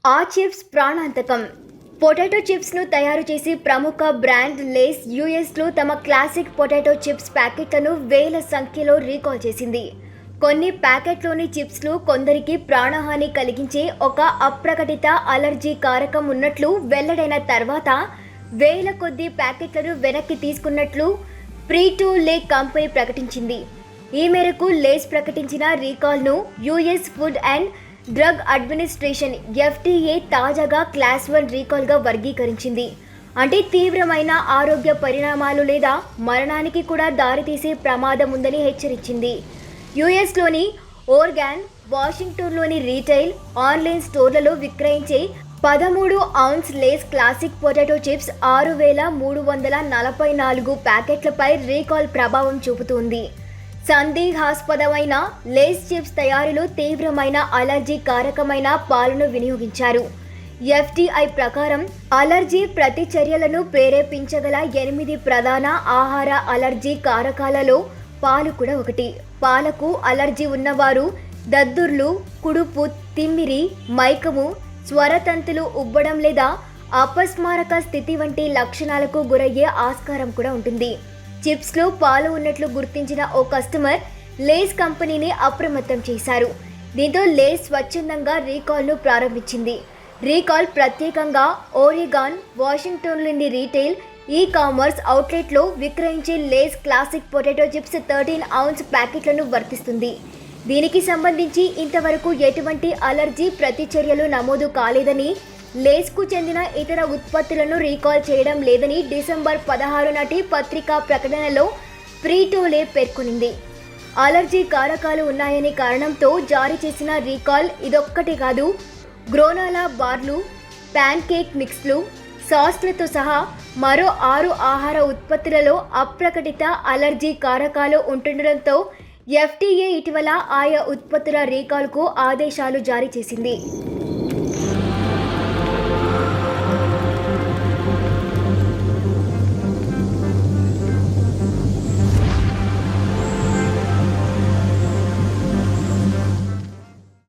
ఆ chips ప్రాణాంతకం. Potato చిప్స్ను తయారు చేసి ప్రముఖ బ్రాండ్ లేస్ యూఎస్లో తమ క్లాసిక్ పొటాటో చిప్స్ ప్యాకెట్లను వేల సంఖ్యలో రీకాల్ చేసింది. కొన్ని ప్యాకెట్లోని చిప్స్లు కొందరికి ప్రాణహాని కలిగించే ఒక అప్రకటిత అలర్జీ కారకం ఉన్నట్లు వెల్లడైన తర్వాత వేల కొద్ది ప్యాకెట్లను వెనక్కి తీసుకున్నట్లు ఫ్రీ-టు లే కంపెనీ ప్రకటించింది. ఈ మేరకు లేస్ ప్రకటించిన రీకాల్ను US food and drug administration FDA తాజాగా క్లాస్ 1 రీకాల్గా వర్గీకరించింది. అంటే తీవ్రమైన ఆరోగ్య పరిణామాలు లేదా మరణానికి కూడా దారితీసే ప్రమాదం ఉందని హెచ్చరించింది. యుఎస్లోని ఓర్గాన్, వాషింగ్టన్లోని రీటైల్, ఆన్లైన్ స్టోర్లలో విక్రయించే 13 ounce Lay's classic potato chips 6,344 ప్యాకెట్లపై రీకాల్ ప్రభావం చూపుతుంది. సందేహాస్పదమైన లేస్ చిప్స్ తయారీలో తీవ్రమైన అలర్జీ కారకమైన పాలను వినియోగించారు. ఎఫ్డీఐ ప్రకారం అలర్జీ ప్రతిచర్యలను ప్రేరేపించగల 8 ప్రధాన ఆహార అలర్జీ కారకాలలో పాలు కూడా ఒకటి. పాలకు అలర్జీ ఉన్నవారు దద్దుర్లు, కుడుపు, తిమ్మిరి, మైకము, స్వరతంతులు ఉబ్బడం లేదా అపస్మారక స్థితి వంటి లక్షణాలకు గురయ్యే ఆస్కారం కూడా ఉంటుంది. చిప్స్లో పాలు ఉన్నట్లు గుర్తించిన ఓ కస్టమర్ లేస్ కంపెనీని అప్రమత్తం చేశారు. దీంతో లేస్ స్వచ్ఛందంగా రీకాల్ను ప్రారంభించింది. రీకాల్ ప్రత్యేకంగా ఓరిగాన్, వాషింగ్టన్లోని రీటైల్, ఈ కామర్స్ అవుట్లెట్లో విక్రయించే Lay's classic potato chips 13 ounce ప్యాకెట్లను వర్తిస్తుంది. దీనికి సంబంధించి ఇంతవరకు ఎటువంటి అలర్జీ ప్రతిచర్యలు నమోదు కాలేదని, లేస్కు చెందిన ఇతర ఉత్పత్తులను రీకాల్ చేయడం లేదని డిసెంబర్ 16 నాటి పత్రికా ప్రకటనలో ఫ్రీ-టు లే పేర్కొనింది. అలర్జీ కారకాలు ఉన్నాయనే కారణంతో జారీ చేసిన రీకాల్ ఇదొక్కటే కాదు, గ్రోనాలా బార్లు, ప్యాన్ కేక్ మిక్స్లు, సాస్లతో సహా మరో 6 ఆహార ఉత్పత్తులలో అప్రకటిత అలర్జీ కారకాలు ఉంటుండటంతో ఎఫ్డీఏ ఇటీవల ఆయా ఉత్పత్తుల రీకాల్కు ఆదేశాలు జారీ చేసింది.